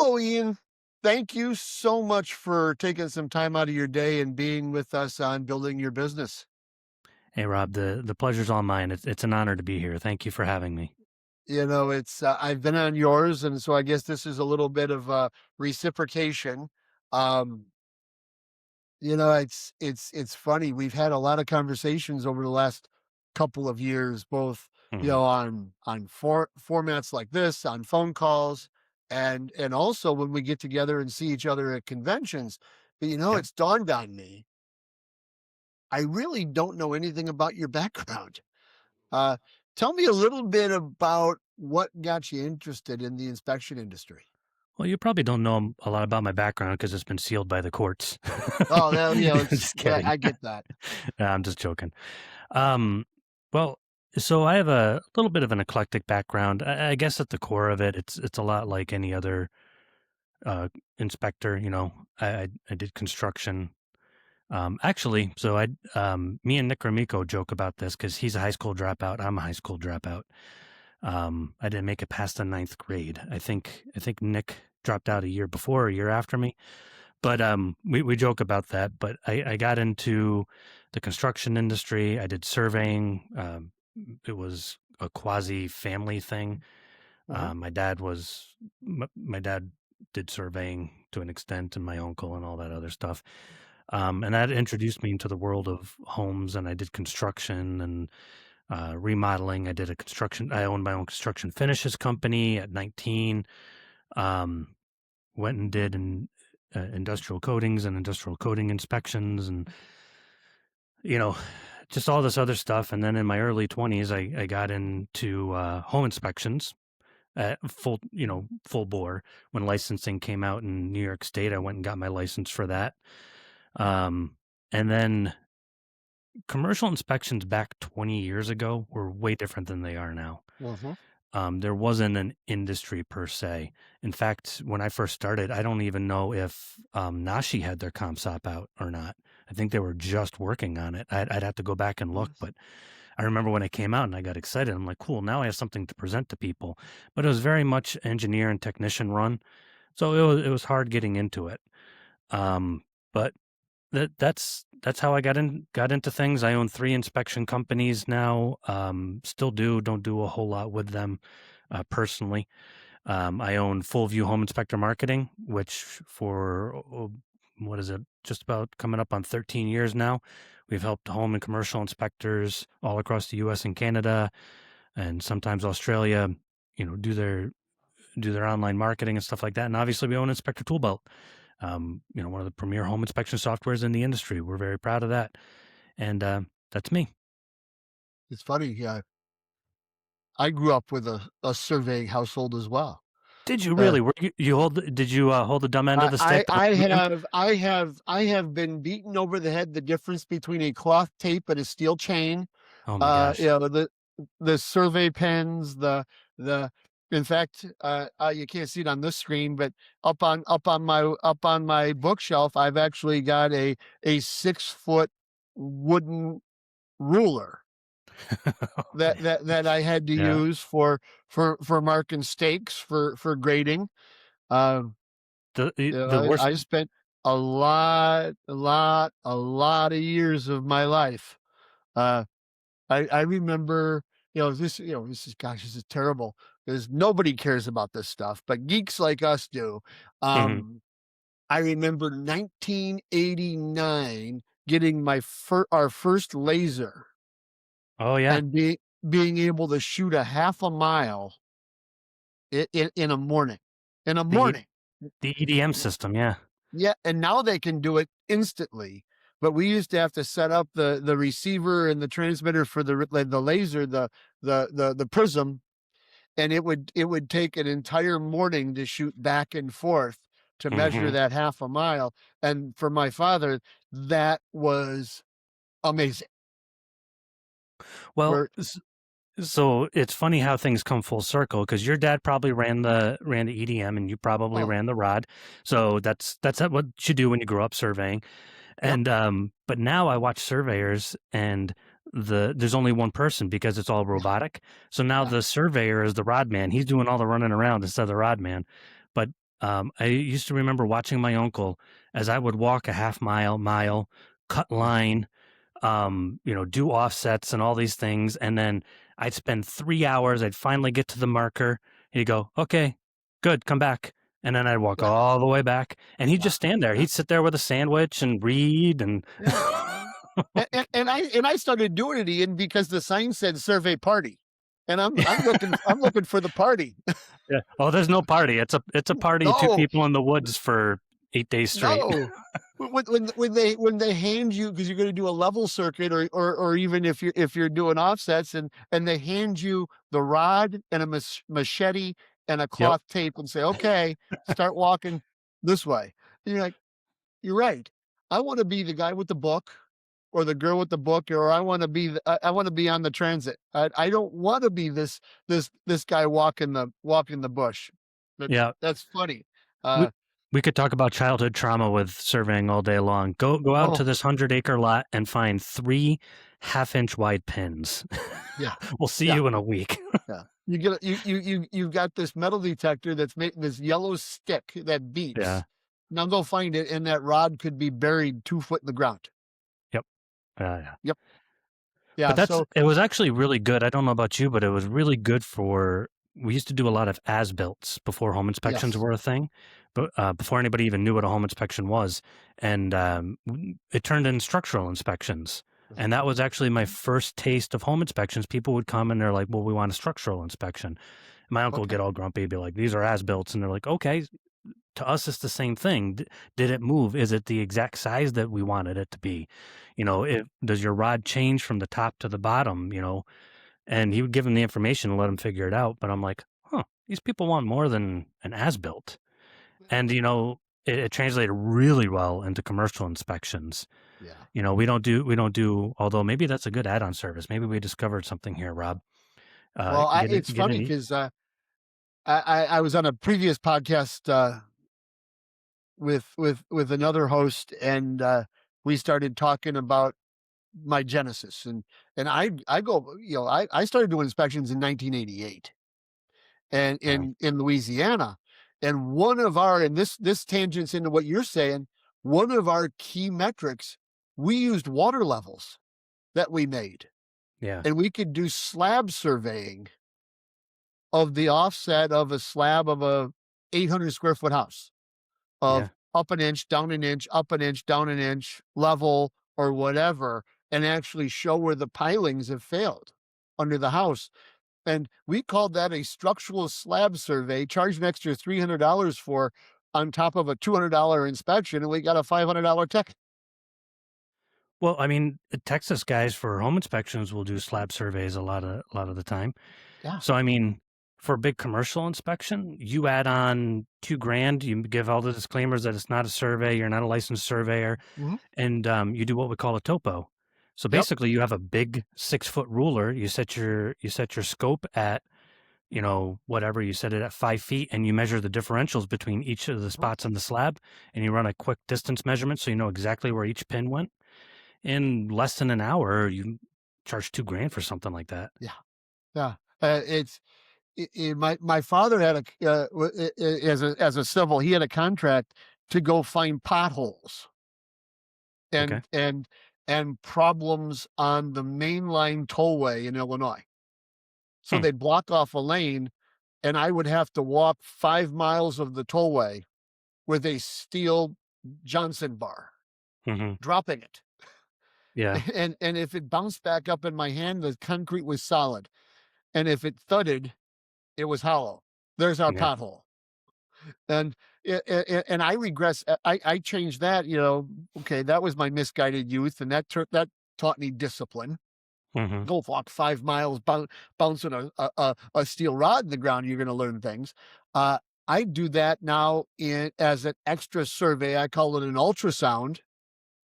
Hello, Ian. Thank you so much for taking some time out of your day and being with us on building your business. Hey Rob, the pleasure's all mine. It's an honor to be here. Thank you for having me. It's I've been on yours, and so I guess this is a little bit of reciprocation. Um, it's funny. We've had a lot of conversations over the last couple of years, both Hmm. on formats like this, on phone calls, and also when we get together and see each other at conventions. But Yep. it's dawned on me I really don't know anything about your background. Uh, Tell me a little bit about what got you interested in the inspection industry. Well, you probably don't know a lot about my background because it's been sealed by the courts. Oh, well, Just kidding. I get that. Nah, I'm just joking. Um, well, so I have a little bit of an eclectic background. I guess at the core of it, it's a lot like any other uh, inspector. I did construction. Actually, me and Nick Ramiko joke about this because he's a high school dropout. I'm a high school dropout. I didn't make it past the ninth grade. I think Nick dropped out a year before, a year after me. But we joke about that. But I got into the construction industry. I did surveying. It was a quasi family thing. Uh-huh. My dad did surveying to an extent, and my uncle and all that other stuff. And that introduced me into the world of homes, and I did construction and remodeling. I owned my own construction finishes company at 19. Um, Went and did industrial coatings and industrial coating inspections and, you know, just all this other stuff. And then in my early 20s, I got into home inspections at full bore. When licensing came out in New York State, I went and got my license for that. Um, and then commercial inspections back 20 years ago were way different than they are now. Uh-huh. There wasn't an industry per se. In fact, when I first started, I don't even know if Nashi had their ComSop out or not. I think they were just working on it. I'd have to go back and look, Yes. but I remember when it came out and I got excited. I'm like, cool, now I have something to present to people. But it was very much engineer and technician run, so it was hard getting into it. But that's how I got into things. I own 3 inspection companies now. Still don't do a whole lot with them, personally. I own Full View Home Inspector Marketing, which what is it? Just about coming up on 13 years now. We've helped home and commercial inspectors all across the US and Canada and sometimes Australia, do their online marketing and stuff like that. And obviously we own Inspector Toolbelt, one of the premier home inspection softwares in the industry. We're very proud of that. And that's me. It's funny. Yeah, I grew up with a surveying household as well. Did you Uh, really? Did you hold the dumb end of the stick the I whole time? have been beaten over the head the difference between a cloth tape and a steel chain. Oh my You gosh. know, the survey pens, the in fact, you can't see it on this screen, but up on my bookshelf, I've actually got a 6 foot wooden ruler Okay. that I had to Yeah. use for marking stakes for grading. Um, The worst. I spent a lot of years of my life. Uh, I remember, this is, gosh, this is terrible because nobody cares about this stuff, but geeks like us do. Mhm. Um, I remember 1989 getting our first laser Oh yeah. and being able to shoot a half a mile in a morning. In a The morning. the EDM system. Yeah. Yeah, and now they can do it instantly. But we used to have to set up the receiver and the transmitter for the laser, the prism, and it would take an entire morning to shoot back and forth to measure Hmm. that half a mile. And for my father, that was amazing. Well, Where so it's funny how things come full circle because your dad probably ran the EDM and you probably oh ran the rod. So that's what you do when you grow up surveying. yep, And but now I watch surveyors and there's only one person because it's all yeah, robotic. So now yeah, the surveyor is the rod man. He's doing all the running around instead of the rod man. But I used to remember watching my uncle as I would walk a half mile, cut Yeah. line, do offsets and all these things. And then I'd spend 3 hours. I'd finally get to the marker. He'd go, okay, good, come back. And then I'd walk Yeah. all the way back and he'd Yeah. just stand there. Yeah. He'd sit there with a sandwich and read and Yeah. And I started doing it, Ian, because the sign said survey party. And I'm looking for the party. yeah. Oh, there's no party. It's a party, two No, people in the woods for 8 days straight. no. When they hand you, because you're going to do a level circuit, or even if you're doing offsets, and they hand you the rod and a machete and a Yep. cloth tape and say, okay, start walking this way. And you're like, you're right. I want to be the guy with the book or the girl with the book, or I want to be on the transit. I don't want to be this guy walking the bush. That's Yeah. that's funny. We Uh we could talk about childhood trauma with surveying all day long. Go out to oh this 100-acre lot and find 3 half-inch wide pins. yeah. We'll see Yeah. you in a week. Yeah. You've got this metal detector that's making this yellow stick that beeps. Yeah. Now go find it, and that rod could be buried 2 foot in the ground. Yep. Yeah. Yep. But Yeah. that's So it was actually really good. I don't know about you, but it was really good for we used to do a lot of as-builts before home inspections yes. were a thing, but, before anybody even knew what a home inspection was, and, it turned in structural inspections, and that was actually my first taste of home inspections. People would come and they're like, "Well, we want a structural inspection." My uncle would Okay. get all grumpy, be like, "These are as-builts," and they're like, "Okay, to us it's the same thing. Did it move? Is it the exact size that we wanted it to be? If does your rod change from the top to the bottom, and he would give him the information and let him figure it out. But I'm like, huh, these people want more than an as built. And it translated really well into commercial inspections. Yeah. We don't do although maybe that's a good add-on service. Maybe we discovered something here, Rob. Well, it's Get funny any because I was on a previous podcast with another host, and we started talking about my genesis, and I go, I started doing inspections in 1988, and yeah, in Louisiana, and one of our and this tangents into what you're saying. One of our key metrics, we used water levels that we made, yeah, and we could do slab surveying of the offset of a slab of a 800 square foot house, yeah. of up an inch, down an inch, up an inch, down an inch, level or whatever, and actually show where the pilings have failed under the house. And we called that a structural slab survey, charged an extra $300 for, on top of a $200 inspection, and we got a $500 ticket. Well, I mean, Texas guys for home inspections will do slab surveys a lot of the time. Yeah. So, I mean, for a big commercial inspection, you add on 2 grand, you give all the disclaimers that it's not a survey, you're not a licensed surveyor, Mhm. and you do what we call a topo. So Yep. basically, you have a big 6-foot ruler. You set your scope at whatever you set it at 5 feet, and you measure the differentials between each of the Mhm. spots on the slab, and you run a quick distance measurement so you know exactly where each pin went. In less than an hour, you charge 2 grand for something like that. Yeah. Yeah. It's my father had as a civil, he had a contract to go find potholes Okay. and problems on the mainline tollway in Illinois. So Hmm. they'd block off a lane, and I would have to walk 5 miles of the tollway with a steel Johnson bar, Hmm. dropping it. Yeah. And if it bounced back up in my hand, the concrete was solid. And if it thudded, it was hollow. There's our Yeah. pothole. And and I regress. I changed that. Okay, that was my misguided youth, and that taught me discipline. Hmm. Go walk 5 miles, bouncing a steel rod in the ground. You're going to learn things. Uh, I do that now as an extra survey. I call it an ultrasound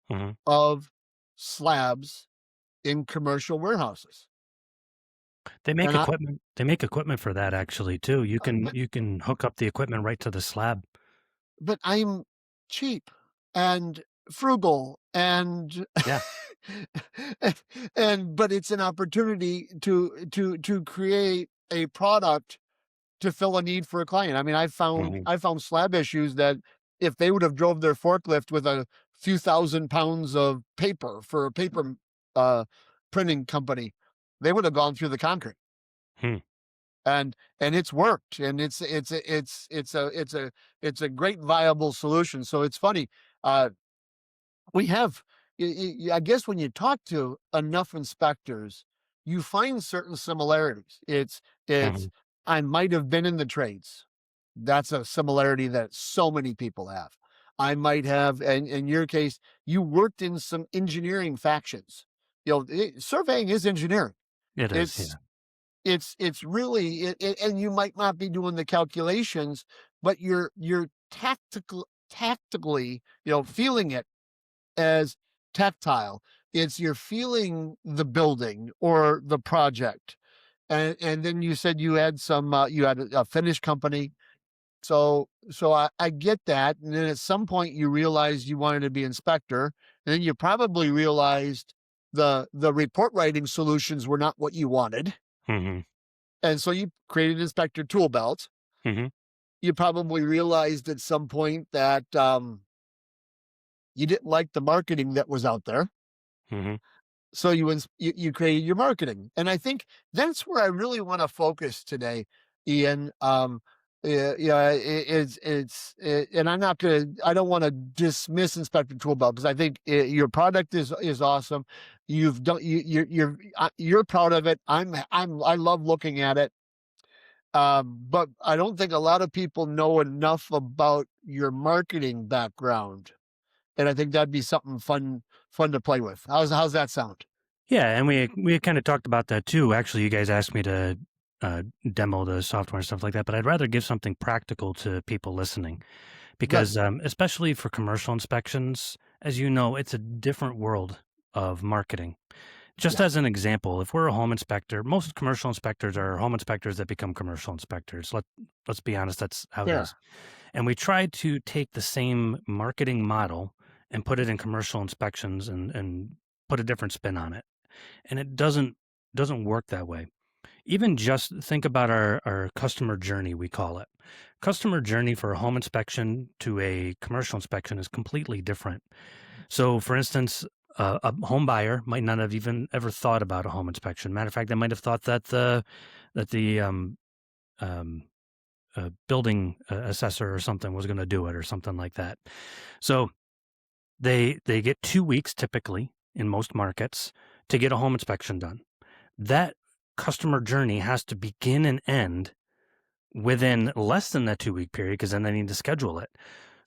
Hmm. of slabs in commercial warehouses. They make And equipment. They make equipment for that actually too. You can but you can hook up the equipment right to the slab. but I'm cheap and frugal, and Yeah. but it's an opportunity to create a product to fill a need for a client. I mean, Mhm. I found slab issues that if they would have drove their forklift with a few thousand pounds of paper for a paper uh, printing company, they would have gone through the concrete. Hmm. And it's worked, and it's a great viable solution. So it's funny. Uh, we have, I guess, when you talk to enough inspectors, you find certain similarities. It's Mhm. I might have been in the trades. That's a similarity that so many people have. I might have, and in your case, you worked in some engineering factions. Surveying is engineering. It is, It's yeah. it's really and you might not be doing the calculations, but you're tactically, feeling it as tactile. It's you're feeling the building or the project. And then you said you had you had a Finnish company. So I get that. And then at some point you realized you wanted to be inspector. And then you probably realized the report writing solutions were not what you wanted. Mhm. And so you created Inspector Toolbelt. Mhm. You probably realized at some point that you didn't like the marketing that was out there. Mhm. So you created your marketing, and I think that's where I really want to focus today, Ian. Yeah, and I don't want to dismiss Inspector Toolbelt because I think your product is awesome. You've done you're proud of it. I love looking at it. But I don't think a lot of people know enough about your marketing background, and I think that'd be something fun to play with. How's that sound? Yeah, and we kinda talked about that too. Actually, you guys asked me to, demo the software and stuff like that, but I'd rather give something practical to people listening Good. because, especially for commercial inspections, as you know, it's a different world of marketing. Just Yeah. as an example, if we're a home inspector, most commercial inspectors are home inspectors that become commercial inspectors. Let's be honest, that's how it is. Sure. And we tried to take the same marketing model and put it in commercial inspections and put a different spin on it. And it doesn't work that way. Even just think about our customer journey, we call it. Customer journey for a home inspection to a commercial inspection is completely different. So, for instance, a home buyer might not have even ever thought about a home inspection. Matter of fact, they might have thought that the um, building assessor or something was going to do it or something like that. So they get 2 weeks typically in most markets to get a home inspection done. That customer journey has to begin and end within less than that 2-week period because then they need to schedule it.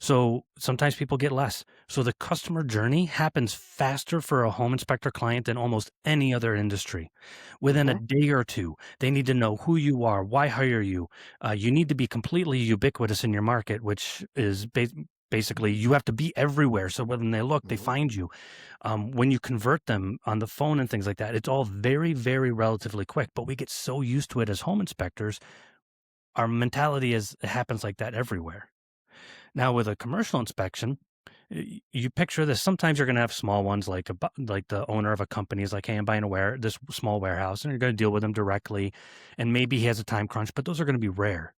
So sometimes people get less. So the customer journey happens faster for a home inspector client than almost any other industry. Within a Mhm. day or two, they need to know who you are, why hire you. You need to be completely ubiquitous in your market, which is basically you have to be everywhere. So when they look, they Mhm. find you. When you convert them on the phone and things like that, it's all very, very relatively quick. But we get so used to it as home inspectors, our mentality is it happens like that everywhere. Now, with a commercial inspection, you picture this. Sometimes you're going to have small ones, like like the owner of a company is like, "Hey, I'm buying this small warehouse," and you're going to deal with them directly, and maybe he has a time crunch, but those are going to be rare.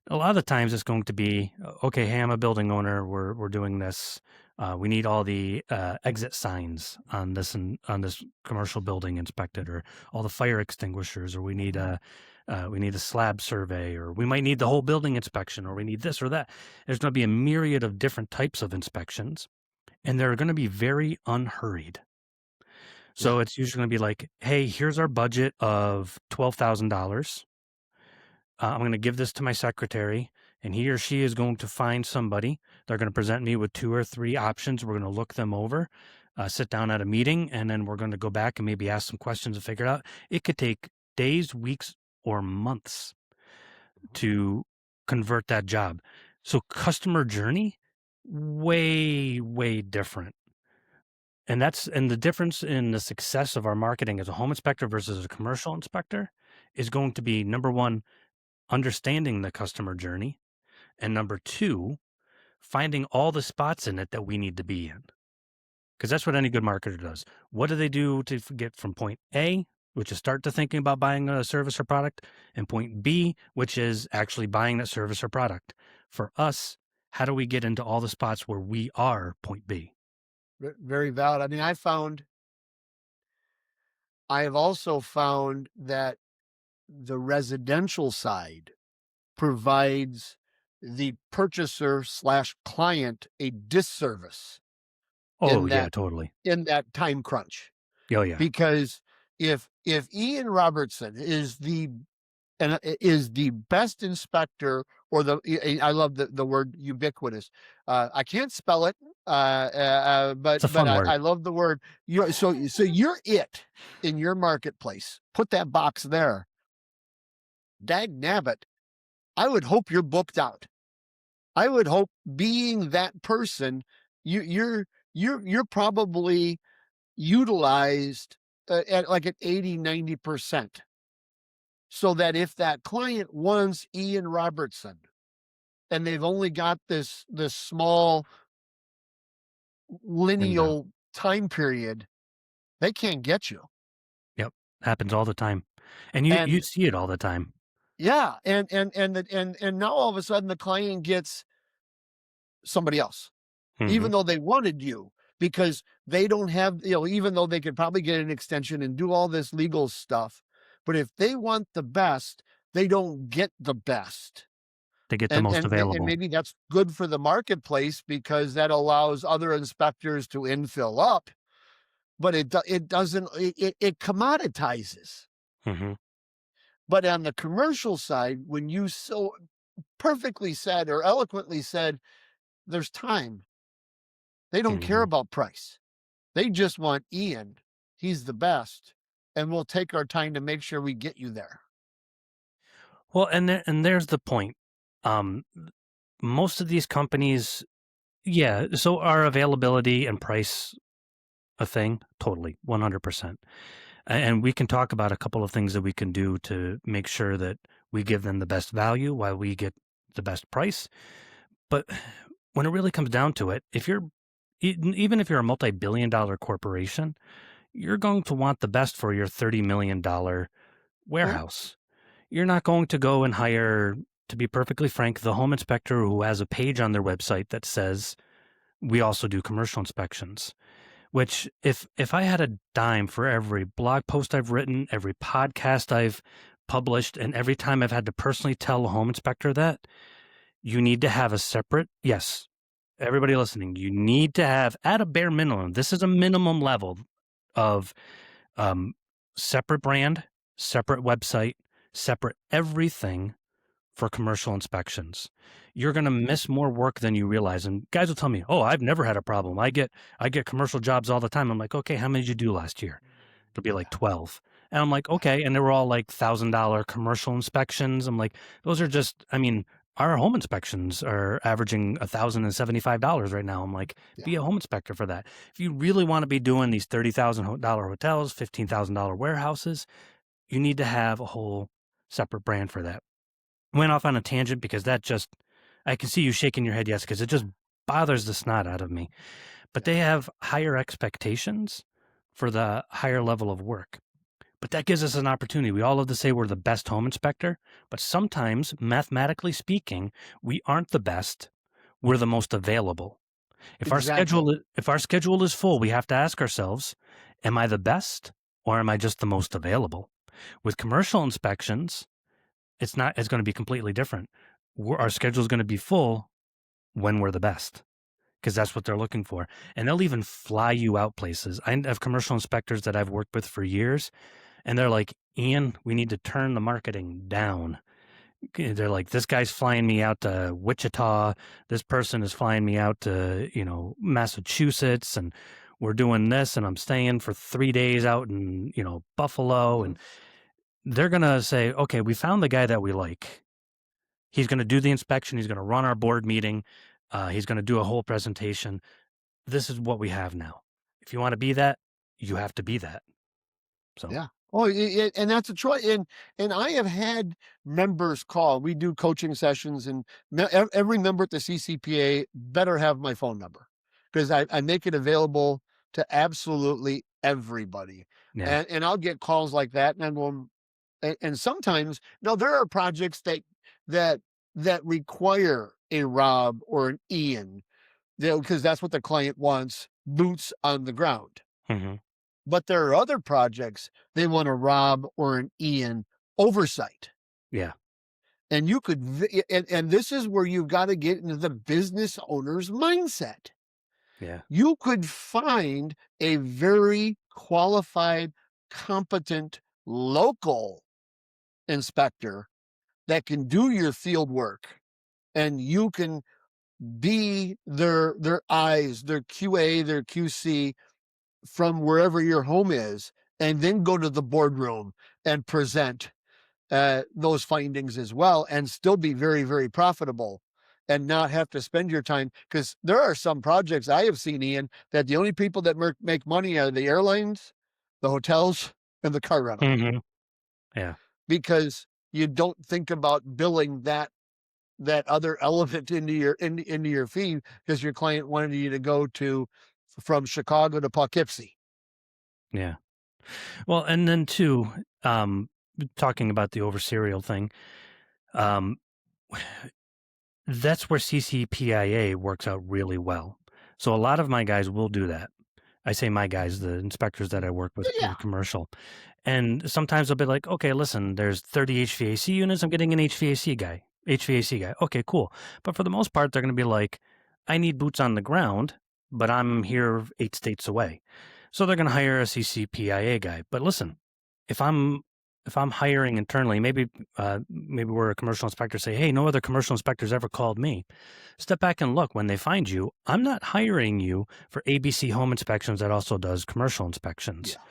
A lot of the times, it's going to be, "Okay, hey, I'm a building owner. We're doing this. We need all the exit signs on this and on this commercial building inspected, or all the fire extinguishers, or we need a slab survey, or we might need the whole building inspection, or we need this or that." There's going to be a myriad of different types of inspections, and they're going to be very unhurried. Yeah. So it's usually going to be like, "Hey, here's our budget of $12,000. I'm going to give this to my secretary, and he or she is going to find somebody. They're going to present me with 2 or 3 options. We're going to look them over, sit down at a meeting, and then we're going to go back and maybe ask some questions and figure it out." It could take days, weeks, or months to convert that job. So customer journey, way, way different. And the difference in the success of our marketing as a home inspector versus a commercial inspector is going to be number one, understanding the customer journey, and number two, finding all the spots in it that we need to be in. Because that's what any good marketer does. What do they do to get from point A which is start to thinking about buying a service or product, and point B, which is actually buying that service or product. For us, how do we get into all the spots where we are point B? Very valid. I mean, I have also found that the residential side provides the purchaser slash client a disservice Oh, in yeah, that totally. time crunch. Oh, yeah. Because if Ian Robertson is the best inspector, or I love the word ubiquitous. I can't spell it, It's a but fun I word. love the word. So you're it in your marketplace. Put that box there. Dag nabbit. I would hope you're booked out. I would hope, being that person, you're probably utilized at like at 80-90%, so that if that client wants Ian Robertson and they've only got this small Window. lineal time period, they can't get you. Yep. Happens all the time. And you And see it all the time. yeah, and now all of a sudden the client gets somebody else, Mhm. even though they wanted you, because they don't have, even though they could probably get an extension and do all this legal stuff, but if they want the best, they don't get the best. They get the And most available. maybe that's good for the marketplace, because that allows other inspectors to infill up, but it doesn't, it commoditizes. Mhm. But on the commercial side, when you so perfectly said, or eloquently said, there's time. They don't care Mhm. about price. They just want Ian. He's the best, and we'll take our time to make sure we get you there. Well, and there's the point. Um, Most of these companies, yeah, so are availability and price a thing? Totally, 100%. And we can talk about a couple of things that we can do to make sure that we give them the best value while we get the best price. But when it really comes down to it, if you're even if you're a multi-billion dollar corporation, you're going to want the best for your $30 million Mhm. warehouse. You're not going to go and hire, to be perfectly frank, the home inspector who has a page on their website that says, we also do commercial inspections. Which, if I had a dime for every blog post I've written, every podcast I've published, and every time I've had to personally tell a home inspector that, you need to have a separate, yes, everybody listening, you need to have, at a bare minimum, this is a minimum level of um, separate brand, separate website, separate everything for commercial inspections. You're going to miss more work than you realize. And guys will tell me, "Oh, I've never had a problem. I get commercial jobs all the time." I'm like, "Okay, how many did you do last year?" It'll be like Yeah, 12. And I'm like, yeah, "Okay." And they were all like $1,000 commercial inspections. I'm like, "Those are just, I mean, our home inspections are averaging $1,075 right now." I'm like, yeah. "Be a home inspector for that." If you really want to be doing these $30,000 hotels, $15,000 warehouses, you need to have a whole separate brand for that. Went off on a tangent because that just, I can see you shaking your head, yes, because it just bothers the snot out of me. But Yeah. they have higher expectations for the higher level of work. But that gives us an opportunity. We all love to say we're the best home inspector, but sometimes, mathematically speaking, we aren't the best. We're the most available. Exactly. If our schedule is full, we have to ask ourselves, am I the best or am I just the most available? With commercial inspections, it's not, it's going to be completely different. Our schedule is going to be full when we're the best, because that's what they're looking for. And they'll even fly you out places. I have commercial inspectors that I've worked with for years, and they're like, Ian, we need to turn the marketing down. They're like, this guy's flying me out to Wichita. This person is flying me out to, Massachusetts, and we're doing this, and I'm staying for 3 days out in, Buffalo. Mhm. And they're going to say, okay, we found the guy that we like. He's going to do the inspection. He's going to run our board meeting. He's going to do a whole presentation. This is what we have now. If you want to be that, you have to be that. So, Yeah. Oh, and that's a choice. And I have had members call. We do coaching sessions, and every member at the CCPA better have my phone number, because I make it available to absolutely everybody. Yeah. And I'll get calls like that, and I'm going, and sometimes no, there are projects that that require a Rob or an Ian, because that's what the client wants, boots on the ground. Mhm. But there are other projects they want a Rob or an Ian oversight. Yeah. And you could, and this is where you've got to get into the business owner's mindset. Yeah. You could find a very qualified, competent local inspector that can do your field work, and you can be their eyes, their QA, their QC from wherever your home is, and then go to the boardroom and present those findings as well, and still be very, very profitable, and not have to spend your time. Because there are some projects I have seen, Ian, that the only people that make money are the airlines, the hotels, and the car rental, Mhm. Yeah. because you don't think about billing that other element into your fee, because your client wanted you to go to from Chicago to Poughkeepsie. Yeah. Well, and then too, um, talking about the over-serial thing, um, that's where CCPIA works out really well. So a lot of my guys will do that. I say my guys, the inspectors that I work Yeah, with commercial. And sometimes they'll be like, okay, listen, there's 30 HVAC units. I'm getting an HVAC guy. HVAC guy. Okay, cool. But for the most part, they're going to be like, I need boots on the ground, but I'm here 8 states away. So they're going to hire a CCPIA guy. But listen, if I'm if I'm hiring internally, maybe we're a commercial inspector, say, hey, no other commercial inspectors ever called me. Step back and look. When they find you, I'm not hiring you for ABC Home Inspections that also does commercial inspections. yeah,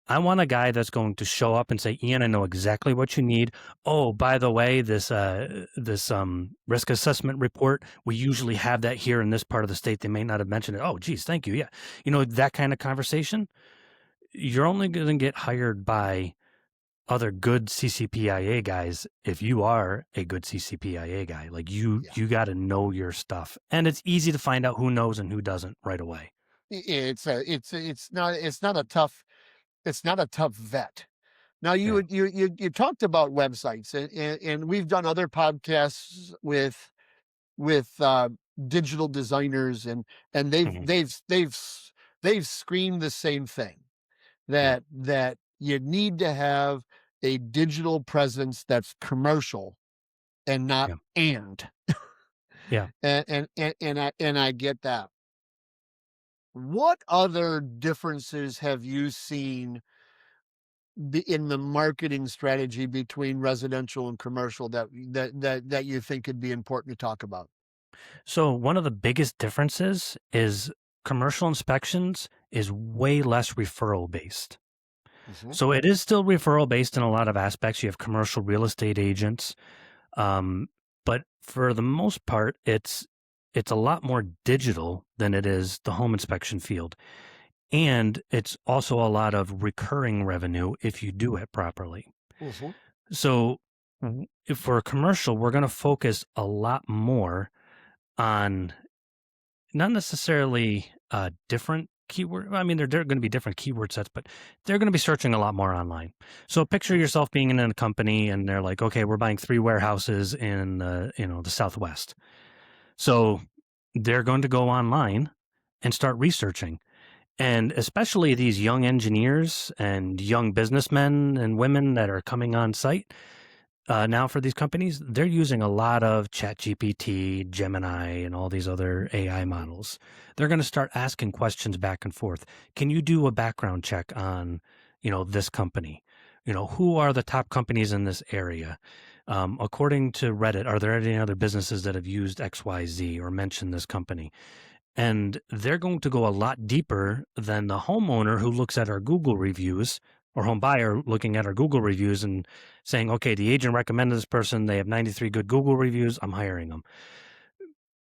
I want a guy that's going to show up and say, Ian, I know exactly what you need. Oh, by the way, this risk assessment report, we usually have that here in this part of the state. They may not have mentioned it. Oh, geez, thank you. Yeah. That kind of conversation, you're only going to get hired by other good CCPIA guys if you are a good CCPIA guy. Like yeah. you got to know your stuff. And it's easy to find out who knows and who doesn't right away. It's not a tough, it's not a tough vet. Now you Yeah. would you talked about websites, and we've done other podcasts with digital designers, and Mhm. they've screamed the same thing, Yeah. that you need to have a digital presence that's commercial and not Yeah. and Yeah. and I get that. What other differences have you seen in the marketing strategy between residential and commercial that you think could be important to talk about? So one of the biggest differences is commercial inspections is way less referral based. Mhm. So it is still referral based in a lot of aspects. You have commercial real estate agents, um, but for the most part, it's a lot more digital than it is the home inspection field, and it's also a lot of recurring revenue if you do it properly. Mhm. So if for a commercial, we're going to focus a lot more on not necessarily, different keyword I mean, they're gonna be different keyword sets, but they're gonna be searching a lot more online. So picture Mhm. yourself being in a company and they're like, "Okay, we're buying 3 warehouses in the Southwest." So they're going to go online and start researching, and especially these young engineers and young businessmen and women that are coming on site, now for these companies, they're using a lot of ChatGPT, Gemini, and all these other AI Mhm. models. They're going to start asking questions back and forth. Can you do a background check on, this company? Who are the top companies in this area? According to Reddit, are there any other businesses that have used XYZ or mentioned this company? And they're going to go a lot deeper than the homeowner who looks at our Google reviews or home buyer looking at our Google reviews and saying, okay, the agent recommended this person. They have 93 good Google reviews. I'm hiring them.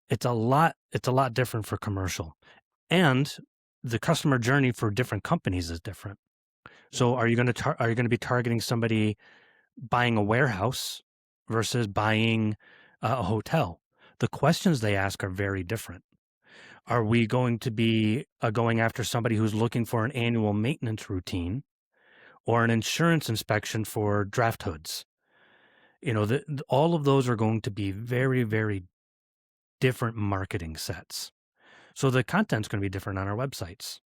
It's a lot different for commercial. And the customer journey for different companies is different. So Mhm. are you going to be targeting somebody buying a warehouse versus buying a hotel? The questions they ask are very different. Are we going to be going after somebody who's looking for an annual maintenance routine or an insurance inspection for draft hoods? All of those are going to be very, very different marketing sets. So the content's going to be different on our websites.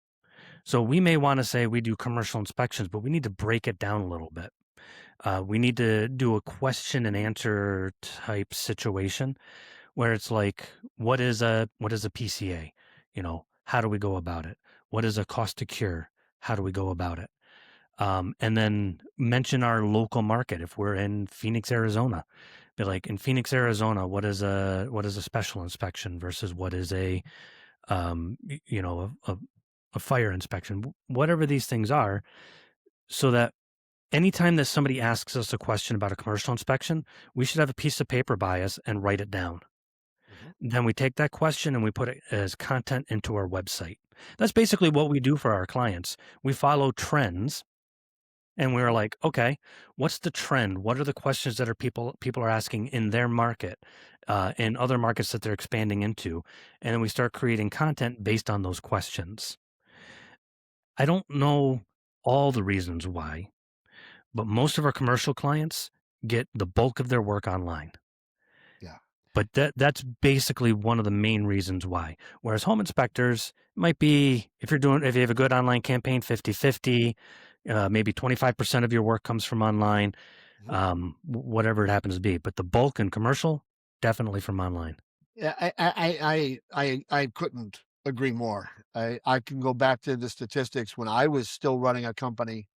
So we may want to say we do commercial inspections, but we need to break it down a little bit. We need to do a question and answer type situation where it's like, what is a PCA? How do we go about it? What is a cost to cure? How do we go about it? And then mention our local market. If we're in Phoenix, Arizona, be like, in Phoenix, Arizona, what is a special inspection versus what is a fire inspection, whatever these things are, so that anytime that somebody asks us a question about a commercial inspection, we should have a piece of paper by us and write it down. Mhm. Then we take that question and we put it as content into our website. That's basically what we do for our clients. We follow trends and we're like, okay, what's the trend? What are the questions that people are asking in their market, in other markets that they're expanding into? And then we start creating content based on those questions. I don't know all the reasons why, but most of our commercial clients get the bulk of their work online. Yeah. But that's basically one of the main reasons why. Whereas home inspectors might be, if you have a good online campaign, 50-50, maybe 25% of your work comes from online, Mhm. whatever it happens to be. But the bulk in commercial, definitely from online. Yeah, I couldn't agree more. I can go back to the statistics when I was still running a company.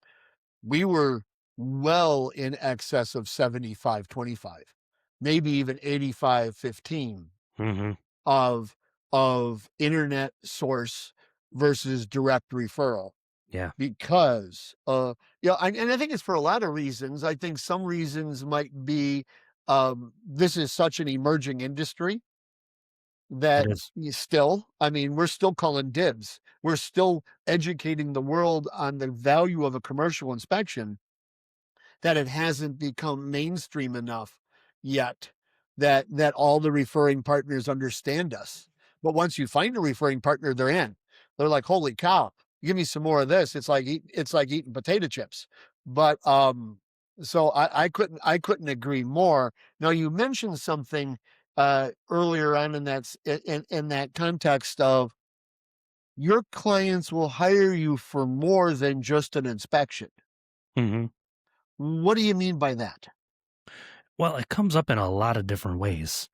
We were well in excess of 75-25, maybe even 85-15 Hmm. of internet source versus direct referral. Yeah, Because, and I think it's for a lot of reasons. I think some reasons might be, this is such an emerging industry it that is. I mean, we're still calling dibs. We're still educating the world on the value of a commercial inspection, that it hasn't become mainstream enough yet that all the referring partners understand us. But once you find a referring partner, they're in. They're like, "Holy cow, give me some more of this." It's like eating potato chips. But so I couldn't agree more. Now you mentioned something earlier on in in that context of your clients will hire you for more than just an inspection. Hmm. What do you mean by that? Well, it comes up in a lot of different ways.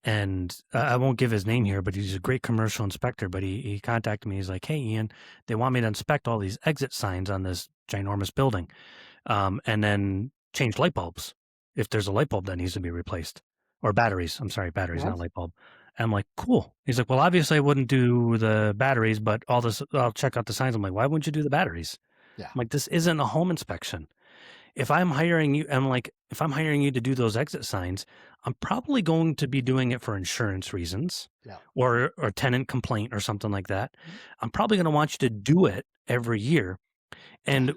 And I won't give his name here, but he's a great commercial inspector. But he contacted me. He's like, "Hey, Ian, they want me to inspect all these exit signs on this ginormous building, and then change light bulbs if there's a light bulb that needs to be replaced, or batteries. I'm sorry, batteries, Uh-huh. not light bulb." And I'm like, "Cool." He's like, "Well, obviously, I wouldn't do the batteries, but all this, I'll check out the signs." I'm like, "Why wouldn't you do the batteries?" Yeah. I'm like, "This isn't a home inspection. If I'm hiring you to do those exit signs, I'm probably going to be doing it for insurance reasons Yeah. or tenant complaint or something like that. Mhm. I'm probably going to want you to do it every year. Yeah. And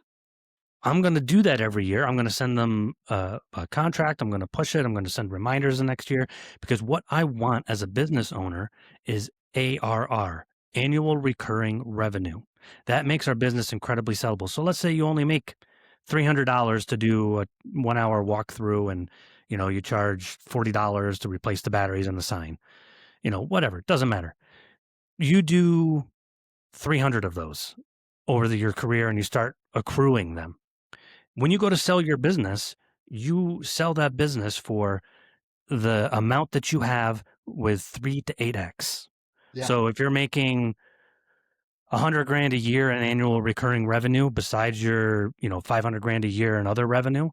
I'm going to do that every year. I'm going to send them a contract. I'm going to push it. I'm going to send reminders the next year because what I want as a business owner is ARR, annual recurring revenue. That makes our business incredibly sellable. So let's say you only make $300 to do a 1 hour walkthrough and you charge $40 to replace the batteries on the sign. Whatever, it doesn't matter. You do 300 of those over your career and you start accruing them. When you go to sell your business, you sell that business for the amount that you have with 3 to 8x. Yeah. So if you're making 100 grand a year in annual recurring revenue besides your, 500 grand a year in other revenue,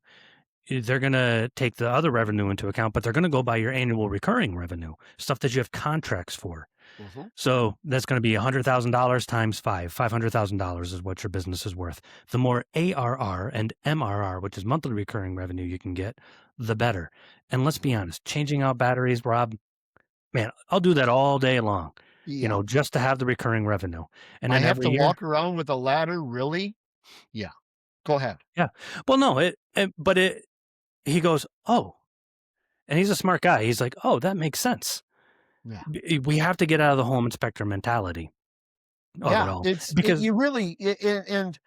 they're going to take the other revenue into account, but they're going to go by your annual recurring revenue, stuff that you have contracts for. Mhm. So that's going to be $100,000 times five. $500,000 is what your business is worth. The more ARR and MRR, which is monthly recurring revenue, you can get, the better. And let's be honest, changing out batteries, Rob, man, I'll do that all day long, Yeah. just to have the recurring revenue. And I then have every to year, walk around with a ladder, really? Yeah. Go ahead. yeah. Well, no, he goes, oh, and he's a smart guy. He's like, oh, that makes sense. Yeah. We have to get out of the home inspector mentality of it Yeah, all it's it, because you really and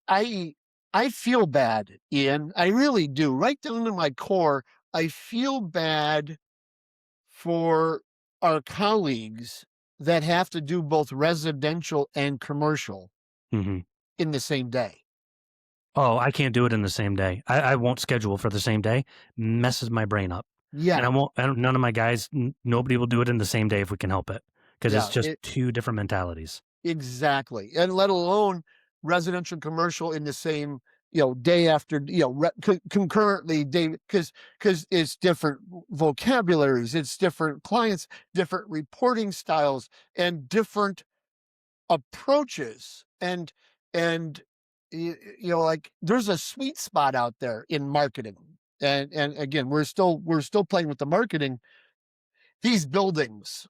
I feel bad, Ian. I really do. Right down to my core, I feel bad for our colleagues that have to do both residential and commercial Mhm. in the same day. Oh, I can't do it in the same day. I won't schedule for the same day. Messes my brain up. And Yeah, I don't none of my guys, nobody will do it in the same day if we can help it, because it's yeah, just 2 different mentalities. exactly. And let alone residential, commercial in the same, day after, concurrently day, because it's different vocabularies, it's different clients, different reporting styles, and different approaches. And like there's a sweet spot out there in marketing. And again, we're still playing with the marketing. These buildings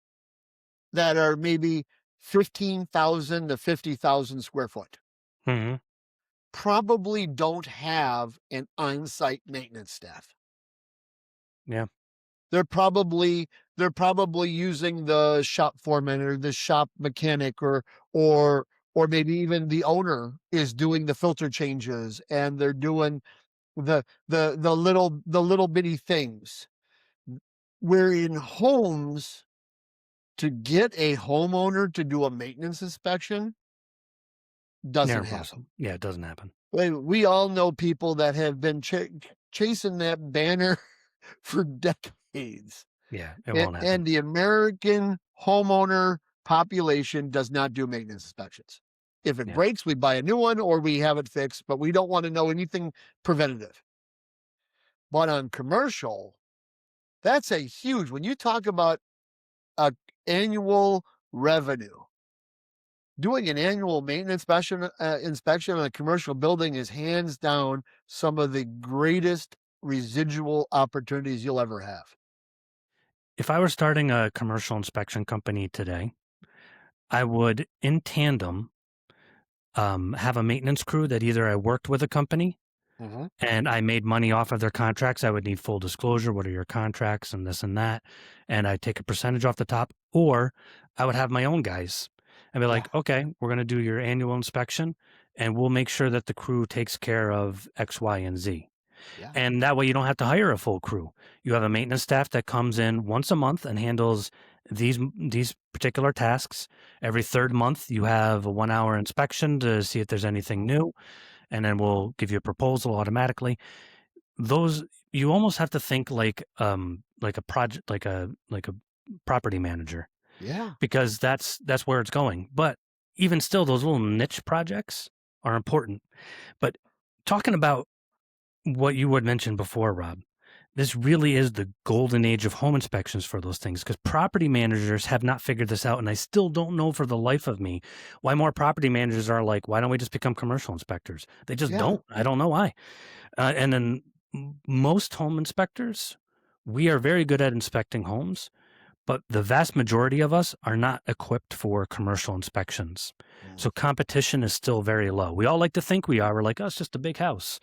that are maybe 15,000 to 50,000 square foot Mhm. probably don't have an on-site maintenance staff. Yeah. They're probably they're probably using the shop foreman or the shop mechanic, or or maybe even the owner is doing the filter changes, and they're doing the little bitty things. Where in homes, to get a homeowner to do a maintenance inspection doesn't Never happen. possible. Yeah, it doesn't happen. We all know people that have been chasing that banner for decades. Yeah, it And, won't happen. and the American homeowner population does not do maintenance inspections. If it Yeah. breaks, we buy a new one or we have it fixed, but we don't want to know anything preventative. But on commercial, that's a huge, when you talk about a annual revenue, doing an annual maintenance inspection on a commercial building is hands down some of the greatest residual opportunities you'll ever have. If I were starting a commercial inspection company today, I would, in tandem, have a maintenance crew that either I worked with a company Mhm. and I made money off of their contracts. I would need full disclosure. What are your contracts and this and that? And I take a percentage off the top, or I would have my own guys and be Yeah, like, okay, we're going to do your annual inspection and we'll make sure that the crew takes care of X, Y, and Z. yeah. And that way you don't have to hire a full crew. You have a maintenance staff that comes in once a month and handles these particular tasks. Every third month, you have a 1 hour inspection to see if there's anything new, and then we'll give you a proposal automatically. Those you almost have to think like a project like a property manager, Yeah. because that's where it's going. But even still, those little niche projects are important. But talking about what you had mentioned before, Rob, this really is the golden age of home inspections for those things, because property managers have not figured this out. And I still don't know for the life of me why more property managers are like, why don't we just become commercial inspectors? They just Yeah. don't. I don't know why. And then most home inspectors, we are very good at inspecting homes, but the vast majority of us are not equipped for commercial inspections. Mm. So competition is still very low. We all like to think we are. We're like, oh, it's just a big house.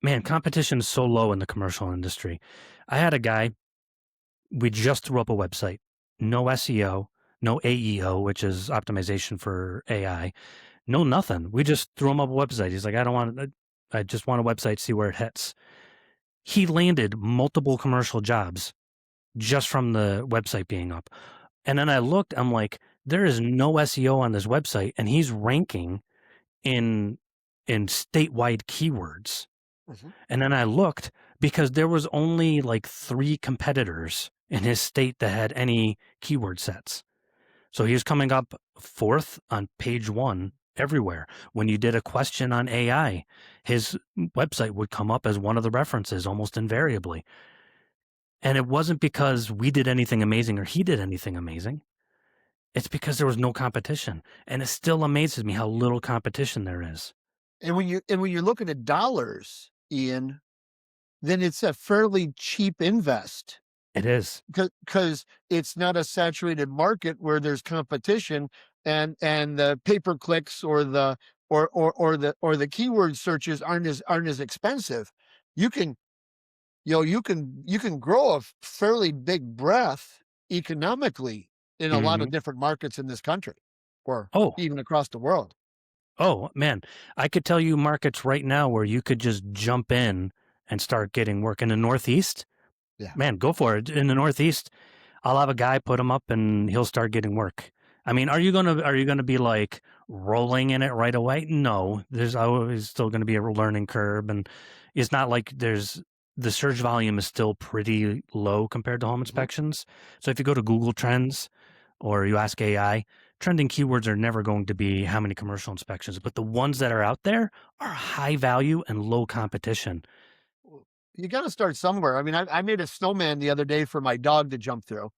Man, competition is so low in the commercial industry. I had a guy, we just threw up a website, no SEO, no AEO, which is optimization for AI, no nothing. We just threw him up a website. He's like, I just want a website, see where it hits. He landed multiple commercial jobs just from the website being up. And then I looked, I'm like, there is no SEO on this website, and he's ranking in statewide keywords. Mhm. And then I looked, because there was only like 3 competitors in his state that had any keyword sets. So he was coming up 4th on page 1 everywhere. When you did a question on AI, his website would come up as one of the references almost invariably. And it wasn't because we did anything amazing or he did anything amazing. It's because there was no competition. And it still amazes me how little competition there is. And when you're looking at dollars, Ian, then it's a fairly cheap invest It is. because it's not a saturated market where there's competition, and the pay per clicks or the keyword searches aren't as expensive. You can you can grow a fairly big breath economically in a lot of Mhm. different markets in this country or Oh, even across the world. oh, man. I could tell you markets right now where you could just jump in and start getting work in the Northeast. Yeah. Man, go for it. In the Northeast, I'll have a guy put him up and he'll start getting work. I mean, are you gonna be like rolling in it right away? No, there's always still gonna be a learning curve, and it's not like there's the search volume is still pretty low compared to home Mhm. inspections. So if you go to Google Trends or you ask AI, trending keywords are never going to be how many commercial inspections, but the ones that are out there are high value and low Yeah. competition. Well, you got to start somewhere. I mean, I made a snowman the other day for my dog to jump through.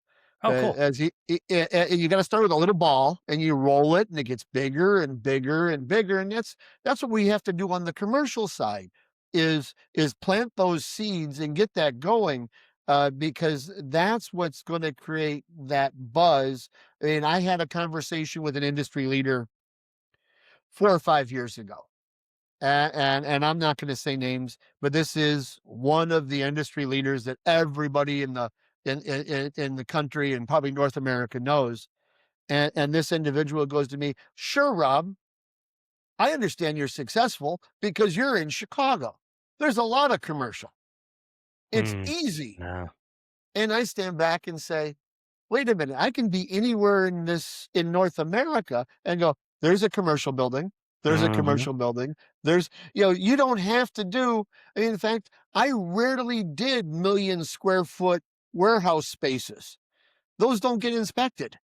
Oh, cool. As you got to start with a little ball and you roll it and it gets bigger and bigger and bigger. And that's what we have to do on the commercial side is plant those seeds and get that going. Because that's what's going to create that buzz. I mean, I had a conversation with an industry leader 4 or 5 years ago, and I'm not going to say names, but this is one of the industry leaders that everybody in the country and probably North America knows. And this individual goes to me, "Sure, Rob, I understand you're successful because you're in Chicago. There's a lot of commercial. It's Hmm. easy." No. And I stand back and say, wait a minute, I can be anywhere in North America and go, there's a commercial building. There's a Hmm. commercial building. You don't have to do, I mean, in fact, I rarely did million square foot warehouse spaces. Those don't get inspected.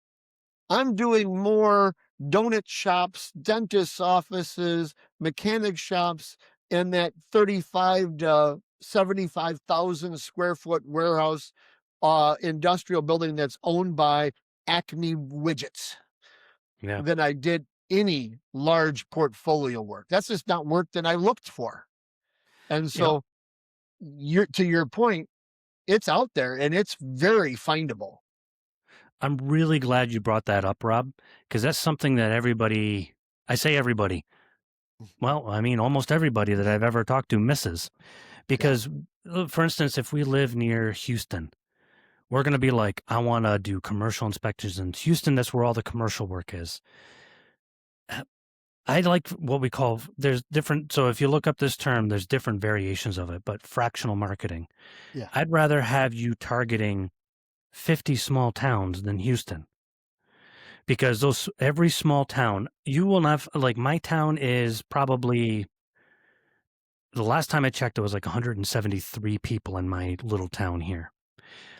I'm doing more donut shops, dentist offices, mechanic shops in that 35 to 75,000 square foot warehouse industrial building that's owned by Acme Widgets Yeah. than I did any large portfolio work. That's just not work that I looked for. And You know, so to your point, it's out there and it's very findable. I'm really glad you brought that up, Rob, because that's something that everybody, I say everybody, well, I mean, almost everybody that I've ever talked to misses. Yeah. Because, for instance, if we live near Houston, we're going to be like, I want to do commercial inspections in Houston. That's where all the commercial work is. Uh, I like what we call, there's different. So if you look up this term, there's different variations of it, but fractional marketing. Yeah. I'd rather have you targeting 50 small towns than Houston, because those every small town you will have, like my town is probably, the last time I checked it was like 173 people in my little town here.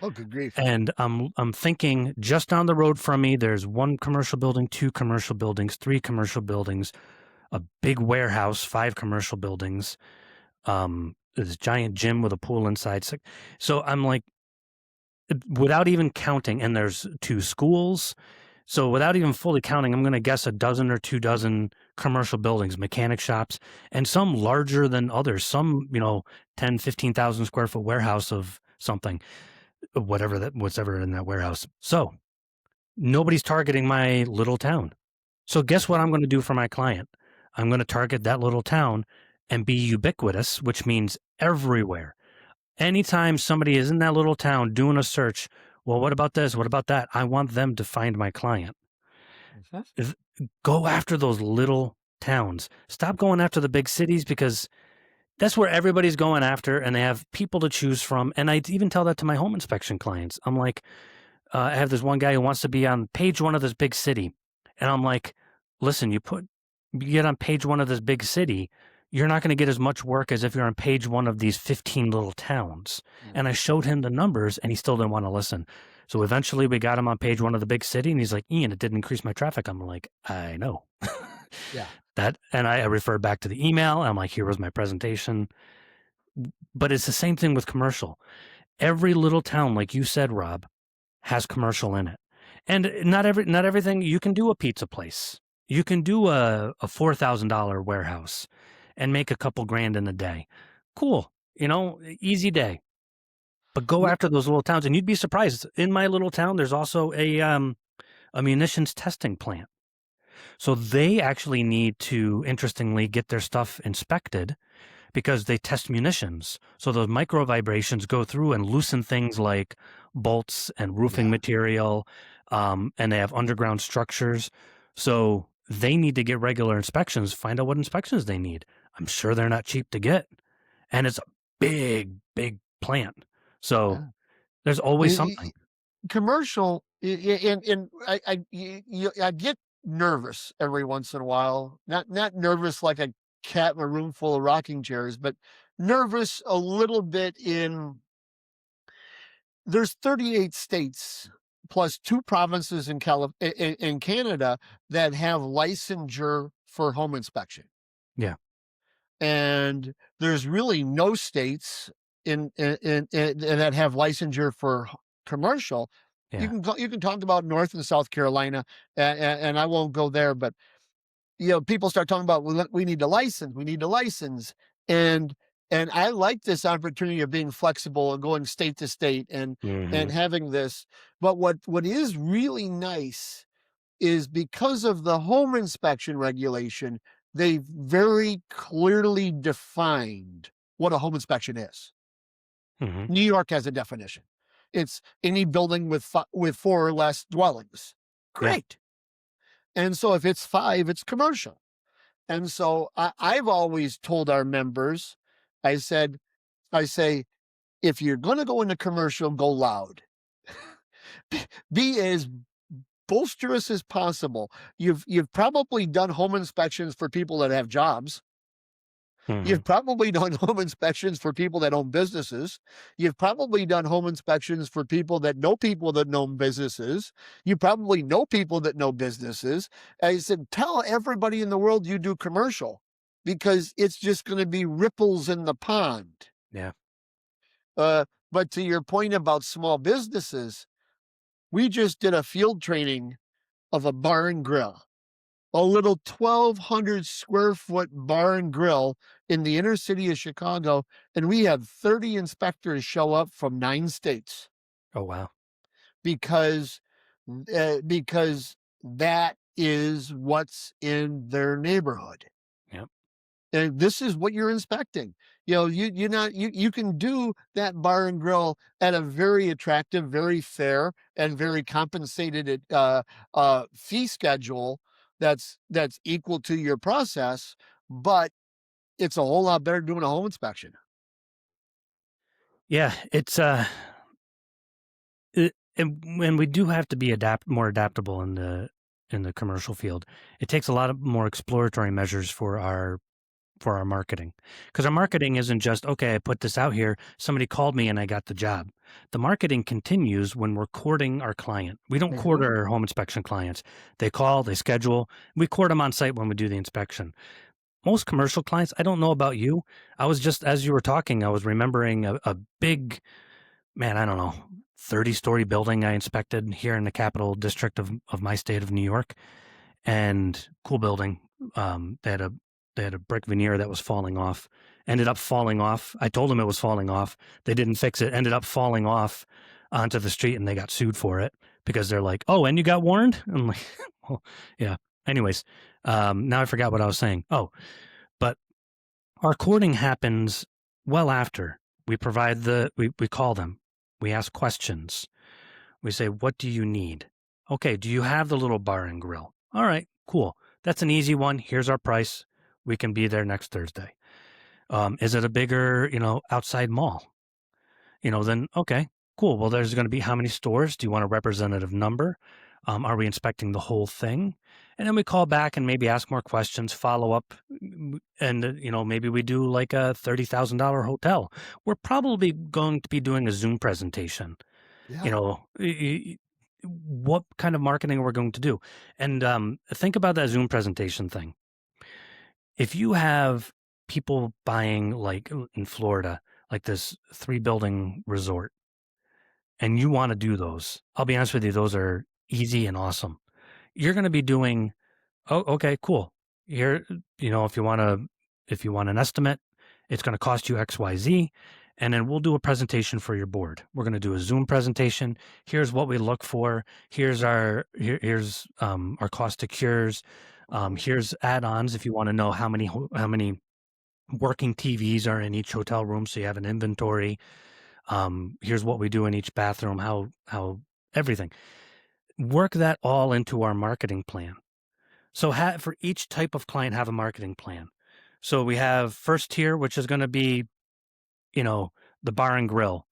Oh, good grief. And I'm thinking just down the road from me there's one commercial building, two commercial buildings, three commercial buildings, a big warehouse, five commercial buildings, this giant gym with a pool inside. So I'm like, without even counting, and there's two schools. So without even fully counting, I'm going to guess a dozen or 2 dozen commercial buildings, mechanic shops, and some larger than others. Some, 10, 15,000 square foot warehouse of something, what's ever in that warehouse. So nobody's targeting my little town. So guess Mhm. what I'm going to do for my client? I'm going to target that little town and be ubiquitous, which means everywhere. Anytime somebody is in that little town doing a search, well, what about this? What about that? I want them to find my client. Mhm. Th- Go after those little towns. Stop going after the big cities, because that's where everybody's going after and they have people to choose from. And I even tell that to my home inspection clients. I'm like, I have this one guy who wants to be on page one of this big city. And I'm like, listen, you get on page one of this big city, you're not going to get as much work as if you're on page one of these 15 little towns. And I Mhm. showed him the numbers and he still didn't want to listen. So Yeah. eventually we got him on page one of the big city and he's like, Ian, it didn't increase my traffic. I'm like, I know. Yeah. And I refer back to the email. I'm like, here was my presentation. But it's the same thing with commercial. Every little town, like you said, Rob, has commercial in it. And not everything you can do a pizza place. You can do a $4,000 warehouse and make a couple grand in a day. Cool. Easy day. But go Yeah. after those little towns and you'd be surprised. In my little town, there's also a munitions testing plant. So they actually need to, interestingly, get their stuff inspected because they test munitions. So those micro vibrations go through and loosen things like bolts and roofing Yeah. material, and they have underground structures. So they need to get regular inspections, find out what inspections they need. I'm sure they're not cheap to get. And it's a big, big plant. So Yeah. there's always Y- y- something. Commercial, and I get nervous every once in a while. Not nervous like a cat in a room full of rocking chairs, but nervous a little bit in there's 38 states plus 2 provinces in Canada that have licensure for home inspection. Yeah. And there's really no states that have licensure for commercial. Yeah. You can talk about North and South Carolina, and I won't go there, but people start talking about we need to license, and I like this opportunity of being flexible and going state to state and Hmm. having this. But what is really nice is because of the home inspection regulation, they very clearly defined what a home inspection is. Hmm. New York has a definition. It's any building with 4 or less dwellings. Yeah. Great. And so if it's 5, it's commercial. And so I've always told our members, I said, I say, if you're going to go into commercial, go loud. Be as boisterous as possible. You've probably done home inspections for people that have jobs. Hmm. You've probably done home inspections for people that own businesses. You've probably done home inspections for people that know businesses. You probably know people that know businesses. I said, tell everybody in the world you do commercial because it's just going to be ripples in the pond. Yeah. But to your point about small businesses, we just did a field training of a bar and grill, a little 1,200 square foot bar and grill in the inner city of Chicago. And we had 30 inspectors show up from 9 states Oh, wow. because, because that is what's in their neighborhood. Yep. And this is what you're inspecting. You can do that bar and grill at a very attractive, very fair, and very compensated fee schedule that's equal to your process, but it's a whole lot better doing a home inspection. Yeah. And we do have to be more adaptable in the commercial field. It takes a lot of more exploratory measures for our marketing, because our marketing isn't just, okay, I put this out here, somebody called me and I got the job. The marketing continues when we're courting our client. We don't court Mhm. our home inspection clients. They call, they schedule. We court them on site when we do the inspection. Most commercial clients, I don't know about you. I was just, as you were talking, I was remembering a big, man, I don't know, 30-story building I inspected here in the capital district of my state of New York, and cool building. They had a brick veneer that was falling off. Ended up falling off. I told them it was falling off. They didn't fix it. Ended up falling off onto the street, and they got sued for it because they're like, "Oh, and you got warned?" I'm like, "Well, yeah." Anyways, now I forgot what I was saying. Oh, but our courting happens well after we provide we call them. We ask questions. We say, "What do you need?" "Okay, do you have the little bar and grill?" "All right, cool. That's an easy one. Here's our price. We can be there next Thursday." Is it a bigger, outside mall? Then okay, cool. Well, there's going to be how many stores? Do you want a representative number? Are we inspecting the whole thing? And then we call back and maybe ask more questions, follow up, and maybe we do like a $30,000 hotel. We're probably going to be doing a Zoom presentation. Yeah. You know, what kind of marketing are we going to do? And think about that Zoom presentation thing. If you have people buying, like in Florida, like this 3 building resort, and you want to do those, I'll be honest with you, those are easy and awesome. You're going to be doing, oh, okay, cool. Here, if you want an estimate, it's going to cost you XYZ. And then we'll do a presentation for your board. We're going to do a Zoom presentation. Here's what we look for. Here's our cost to cures. Uh-huh. Here's add-ons if you want to know how many Working TVs are in each hotel room, so you have an inventory. Here's what we do in each bathroom, how everything. Work that all into our marketing plan. So for each type of client, have a marketing plan. So we have first tier, which is going to be, you know, the bar and grill,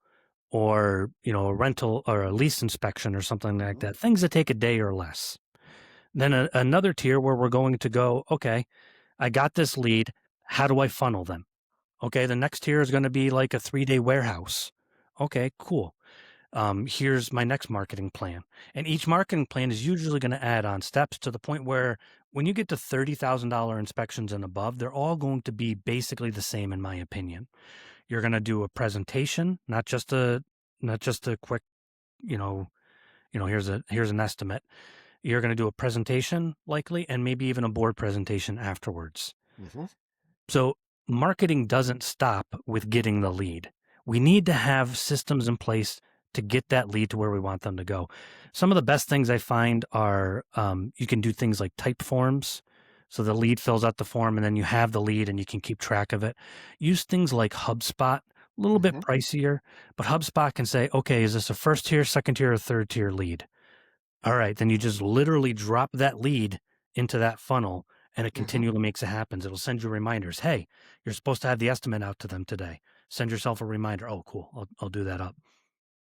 or, a rental or a lease inspection or something like Mhm. that. Things that take a day or less. Then another tier where we're going to go, okay, I got this lead. How do I funnel them? Okay, the next tier is going to be like a 3-day warehouse. Okay, cool. Here's my next marketing plan. And each marketing plan is usually going to add on steps to the point where when you get to $30,000 inspections and above, they're all going to be basically the same, in my opinion. You're going to do a presentation, not just a quick, you know, here's an estimate. You're going to do a presentation likely, and maybe even a board presentation afterwards. Mhm. So marketing doesn't stop with getting the lead. We need to have systems in place to get that lead to where we want them to go. Some of the best things I find are you can do things like type forms. So the lead fills out the form and then you have the lead and you can keep track of it. Use things like HubSpot, a little bit Mhm. pricier, but HubSpot can say, okay, is this a first tier, second tier, or third tier lead? All right, then you just literally drop that lead into that funnel and it Mhm. continually makes it happen. It'll send you reminders. Hey, you're supposed to have the estimate out to them today. Send yourself a reminder. Oh, cool. I'll do that up.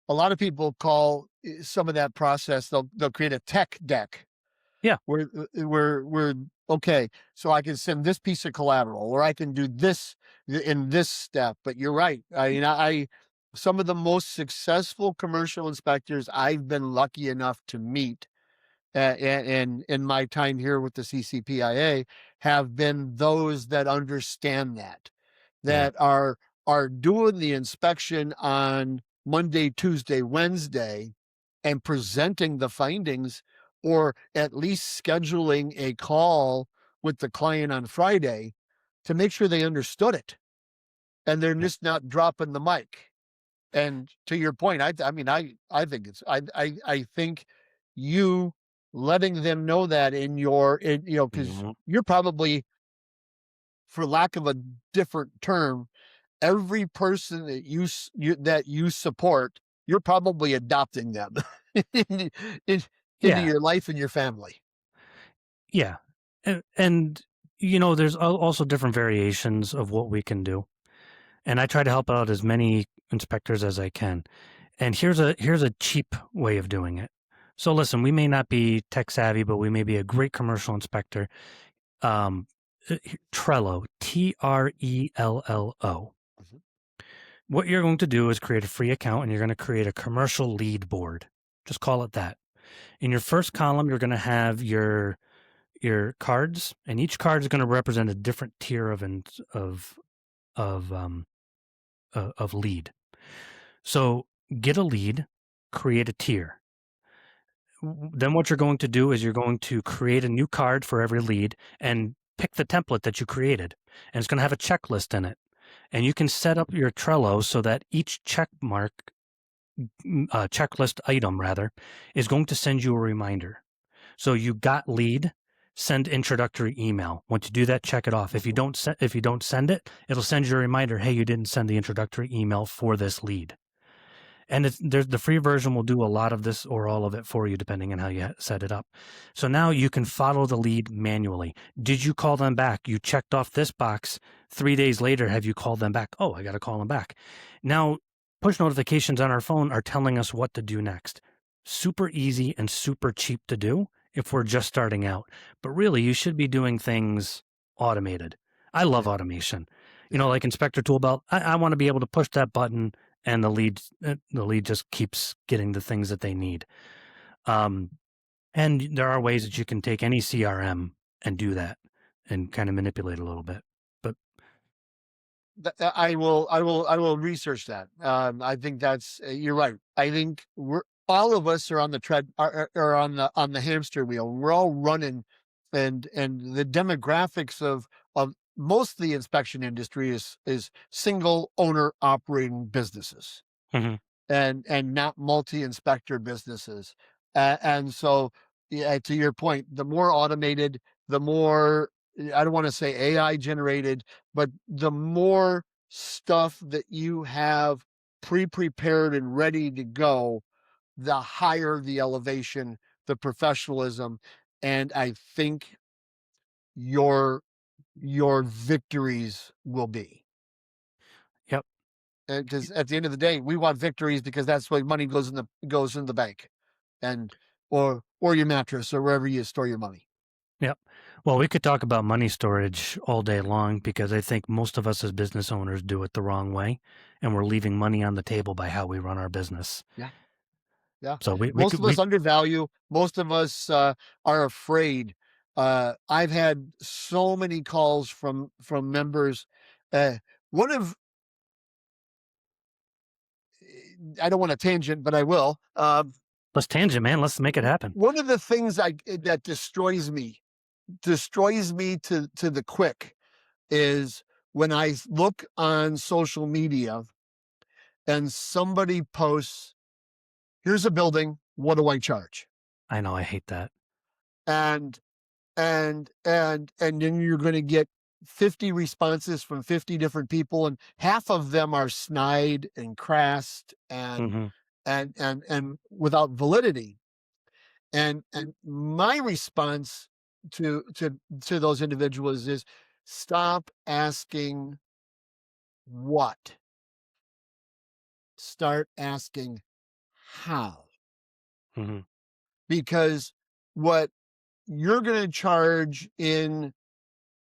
A lot of people call some of that process, they'll create a tech deck Yeah. where okay, so I can send this piece of collateral, or I can do this in this step. But you're right. I mean, I some of the most successful commercial inspectors I've been lucky enough to meet in my time here with the CCPIA have been those that understand that, Yeah. that are doing the inspection on Monday, Tuesday, Wednesday, and presenting the findings, or at least scheduling a call with the client on Friday to make sure they understood it and they're Yeah. just not dropping the mic. And to your point, I mean, I think it's I think you letting them know that in because Mhm. you're probably, for lack of a different term, every person that that you support, you're probably adopting them in, in, into Yeah. your life and your family. Yeah. And there's also different variations of what we can do. And I try to help out as many inspectors as I can. And here's a cheap way of doing it. So listen, we may not be tech savvy, but we may be a great commercial inspector. Trello, Trello. Mhm. What you're going to do is create a free account and you're going to create a commercial lead board. Just call it that. In your first column, you're going to have your cards, and each card is going to represent a different tier of of um of lead. So get a lead, create a tier. Then what you're going to do is you're going to create a new card for every lead and pick the template that you created. And it's going to have a checklist in it. And you can set up your Trello so that each checklist item rather, is going to send you a reminder. So you got lead, send introductory email. Once you do that, check it off. Mhm. If you don't send it, it'll send you a reminder. Hey, you didn't send the introductory email for this lead. And there's the free version will do a lot of this or all of it for you, depending on how you set it up. So now you can follow the lead manually. Did you call them back? You checked off this box. 3 days later, have you called them back? Oh, I got to call them back. Now, push notifications on our phone are telling us what to do next. Super easy and super cheap to do if we're just starting out. But really, you should be doing things automated. I love Yeah. automation. Yeah. Like Inspector Toolbelt, I want to be able to push that button and the lead just keeps getting the things that they need. Um, and there are ways that you can take any CRM and do that and kind of manipulate a little bit. But I will research that. I think that's you're right. I think we're all of us are on the are on the hamster wheel. We're all running, and the demographics of most of the inspection industry is single owner operating businesses, mhm, and not multi-inspector businesses. And so, yeah, to your point, the more automated, the more. I don't want to say AI generated, but the more stuff that you have pre-prepared and ready to go, the higher the elevation, the professionalism, and I think your your victories will be. Yep. Because at the end of the day, we want victories because that's where money goes in the bank, and or your mattress or wherever you store your money. Yep. Well, we could talk about money storage all day long because I think most of us as business owners do it the wrong way, and we're leaving money on the table by how we run our business. Yeah, yeah. So we Most could of us we undervalue. Most of us are afraid. I've had so many calls from members. Uh, one of I don't want to tangent, but I will. let's tangent, man. Let's make it happen. One of the things that destroys me to the quick is when I look on social media and somebody posts, "Here's a building. What do I charge?" I know I hate that. And and then you're going to get 50 responses from 50 different people, and half of them are snide and crass and Hmm. and without validity. And my response to those individuals is, stop asking what, start asking how, Hmm. because what you're going to charge in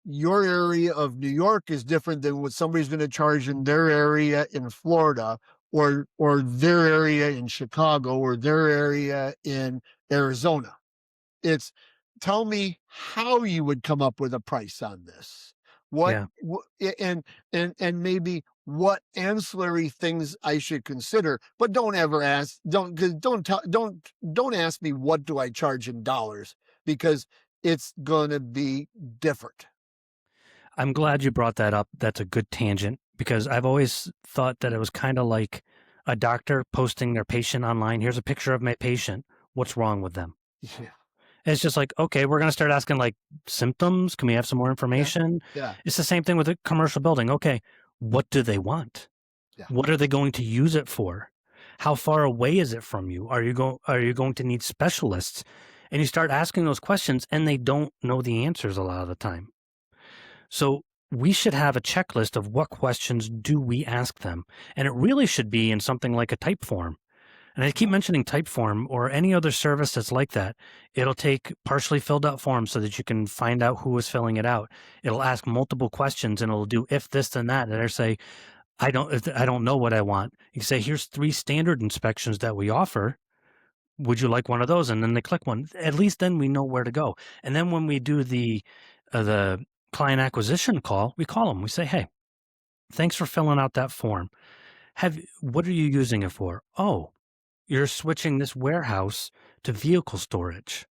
your area of New York is different than what somebody's going to charge in their area in Florida, or their area in Chicago, or their area in Arizona. It's, tell me how you would come up with a price on this. What, Yeah. and maybe what ancillary things I should consider, but don't ever ask, don't ask me what do I charge in dollars, because it's going to be different. I'm glad you brought that up. That's a good tangent because I've always thought that it was kind of like a doctor posting their patient online. Here's a picture of my patient. What's wrong with them? Yeah. It's just like, okay, we're going to start asking like symptoms. Can we have some more Yeah. information? Yeah. It's the same thing with a commercial building. Okay, what do they want? Yeah. What are they going to use it for? How far away is it from you? Are you going to need specialists? And you start asking those questions and they don't know the answers a lot of the time. So we should have a checklist of what questions do we ask them. And it really should be in something like a type form. And I keep Uh-huh. mentioning Typeform or any other service that's like that. It'll take partially filled out forms so that you can find out who is filling it out. It'll ask multiple questions and it'll do if this then that. And it'll say, I don't know what I want. You can say, here's 3 standard inspections that we offer. Would you like one of those? And then they click one. At least then we know where to go. And then when we do the client acquisition call, we call them. We say, hey, thanks for filling out that form. What are you using it for? Oh, you're switching this warehouse to vehicle storage.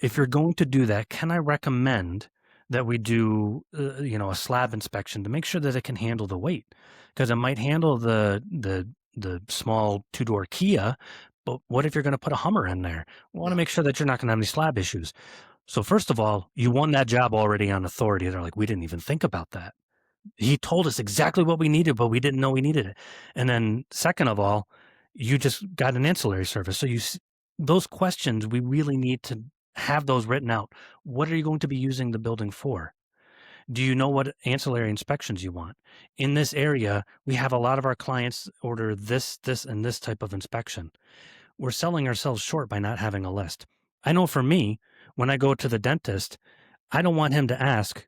If you're going to do that, can I recommend that we do, a slab inspection to make sure that it can handle the weight? Because it might handle the small two-door Kia, but what if you're going to put a Hummer in there? We want to Yeah. make sure that you're not going to have any slab issues. So first of all, you won that job already on authority. They're like, we didn't even think about that. He told us exactly what we needed, but we didn't know we needed it. And then second of all, you just got an ancillary service. So those questions, we really need to have those written out. What are you going to be using the building for? Do you know what ancillary inspections you want? In this area, we have a lot of our clients order this, and this type of inspection. We're selling ourselves short by not having a list. I know for me, when I go to the dentist, I don't want him to ask,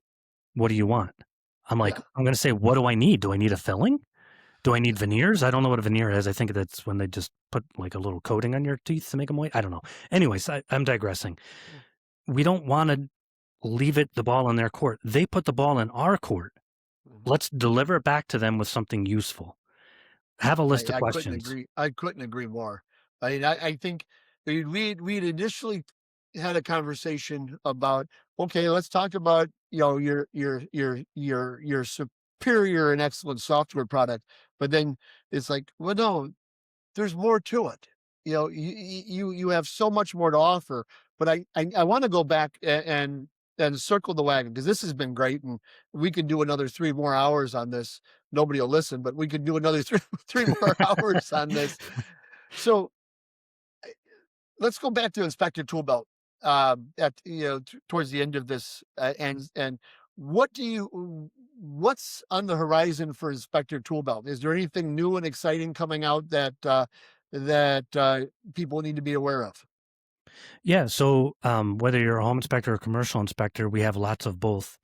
what do you want? I'm like, Yeah. I'm going to say, what do I need? Do I need a filling? Do I need Yeah. veneers? I don't know what a veneer is. I think that's when they just put like a little coating on your teeth to make them white. I don't know. Anyways, I'm digressing. Yeah. We don't want to leave the ball in their court. They put the ball in our court. Mhm. Let's deliver it back to them with something useful. Have a list of I couldn't questions. agree. I couldn't agree more. I mean, I think we'd initially had a conversation about, okay, let's talk about, your superior and excellent software product, but then it's like, well, no, there's more to it. You have so much more to offer. But I want to go back, and and circle the wagon, because this has been great, and we could do another 3 more hours on this. Nobody will listen, but we could do another 3 more hours on this. So, let's go back to Inspector Toolbelt, at towards the end of this, and what do you what's on the horizon for Inspector Toolbelt? Is there anything new and exciting coming out that people need to be aware of? Yeah. So whether you're a home inspector or commercial inspector, we have lots of both.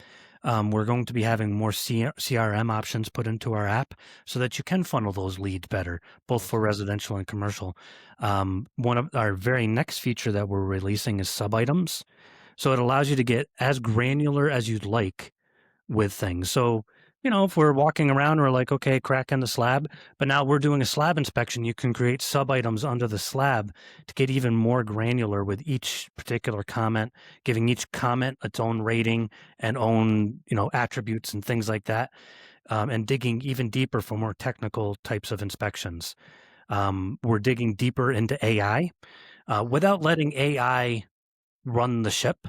We're going to be having more CRM options put into our app so that you can funnel those leads better, both for Okay. residential and commercial. One of our very next feature that we're releasing is sub items. So it allows you to get as granular as you'd like with things. So, if we're walking around, we're like, okay, crack in the slab, but now we're doing a slab inspection. You can create sub items under the slab to get even more granular with each particular comment, giving each comment its own rating and own, attributes and things like that, and digging even deeper for more technical types of inspections. We're digging deeper into AI without letting AI run the ship,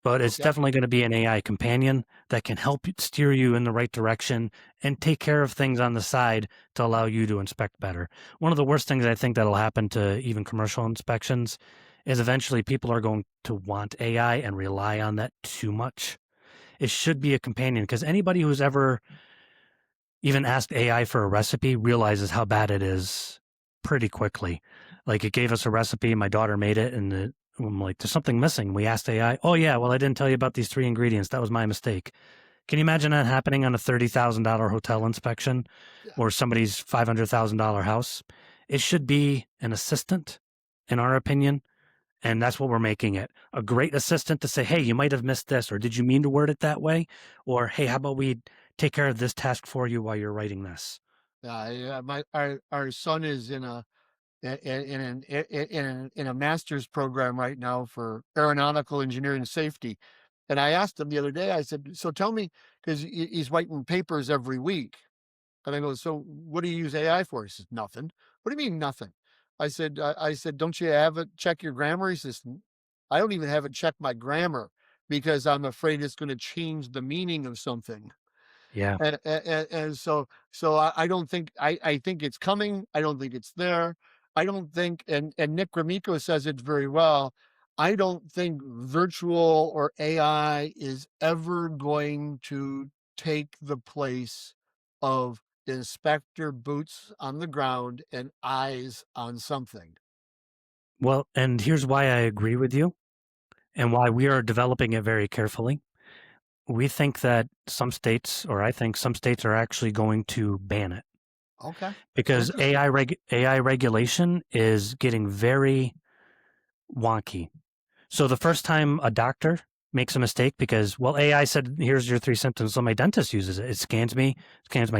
but it's Okay. definitely going to be an AI companion that can help steer you in the right direction and take care of things on the side to allow you to inspect better. One of the worst things I think that'll happen to even commercial inspections is eventually people are going to want AI and rely on that too much. It should be a companion because anybody who's ever even asked AI for a recipe realizes how bad it is pretty quickly. Like it gave us a recipe, my daughter made it, and I'm like, there's something missing. We asked AI, oh, yeah, well, I didn't tell you about these 3 ingredients. That was my mistake. Can you imagine that happening on a $30,000 hotel inspection Yeah. or somebody's $500,000 house? It should be an assistant, in our opinion. And that's what we're making it, a great assistant to say, hey, you might have missed this, or did you mean to word it that way? Or, hey, how about we take care of this task for you while you're writing this? Yeah, my our son is in a in a master's program right now for aeronautical engineering safety. And I asked him the other day, I said, so tell me, because he's writing papers every week. And I go, so what do you use AI for? He says, nothing. What do you mean nothing? I said, don't you have it check your grammar? He says, I don't even have it check my grammar because I'm afraid it's going to change the meaning of something. Yeah. And so I don't think I think it's coming. I don't think it's there. I don't think, and Nick Gromyko says it very well. I don't think virtual or AI is ever going to take the place of inspector boots on the ground and eyes on something. Well, and here's why I agree with you and why we are developing it very carefully. We think that some states, or I think some states, are actually going to ban it Okay, because interesting. AI regulation is getting very wonky. So the first time a doctor makes a mistake because, well, AI said, here's your 3 symptoms. So my dentist uses it. It scans my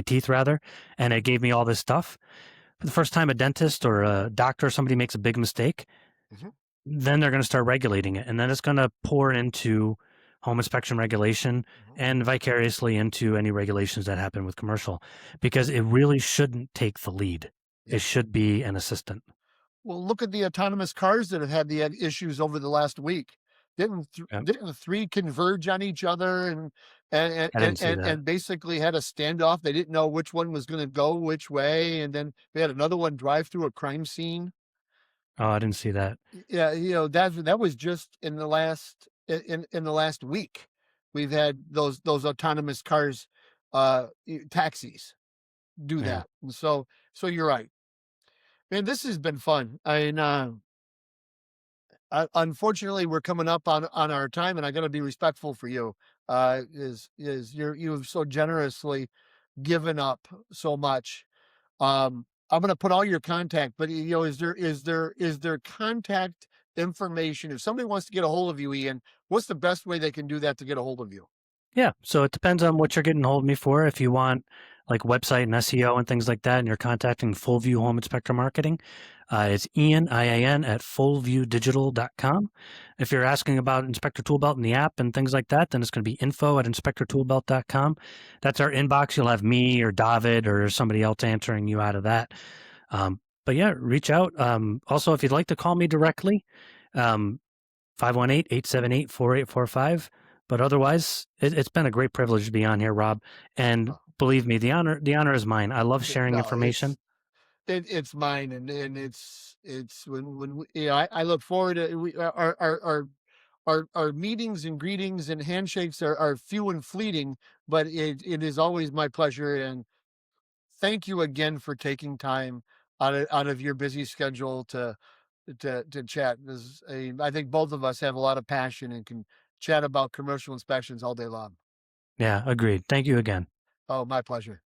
teeth rather, and it gave me all this stuff. For the first time a dentist or a doctor or somebody makes a big mistake, Mhm, then they're going to start regulating it. And then it's going to pour into home inspection regulation mhm. and vicariously into any regulations that happen with commercial because it really shouldn't take the lead. It Yeah. should be an assistant. Well, look at the autonomous cars that have had the issues over the last week. Yep. Didn't 3 converge on each other I didn't see that. and basically had a standoff? They didn't know which one was gonna go which way, and then they had another one drive through a crime scene. Oh, I didn't see that. Yeah, that was just in the last in the last week. We've had those autonomous cars, taxis do Yeah. that, and so you're right. Man, this has been fun. Unfortunately, we're coming up on our time, and I got to be respectful for you. Is you've so generously given up so much. I'm going to put all your contact, but is there contact information if somebody wants to get a hold of you, Ian? What's the best way they can do that to get a hold of you? Yeah, so it depends on what you're getting hold of me for. If you want like website and SEO and things like that, and you're contacting Full View Home Inspector Marketing, it's Ian, IAN, at fullviewdigital.com. If you're asking about Inspector Toolbelt and the app and things like that, then it's going to be info at inspectortoolbelt.com. That's our inbox. You'll have me or David or somebody else answering you out of that. But yeah, reach out. Also, if you'd like to call me directly, um, 518-878-4845. But otherwise, it's been a great privilege to be on here, Rob. And Oh, believe me, the honor is mine. I love sharing no, information. it's mine, and it's when we, yeah, I look forward to our meetings and greetings and handshakes are few and fleeting, but it is always my pleasure. And thank you again for taking time out of your busy schedule to chat. I think both of us have a lot of passion and can chat about commercial inspections all day long. Yeah, agreed. Thank you again. Oh, my pleasure.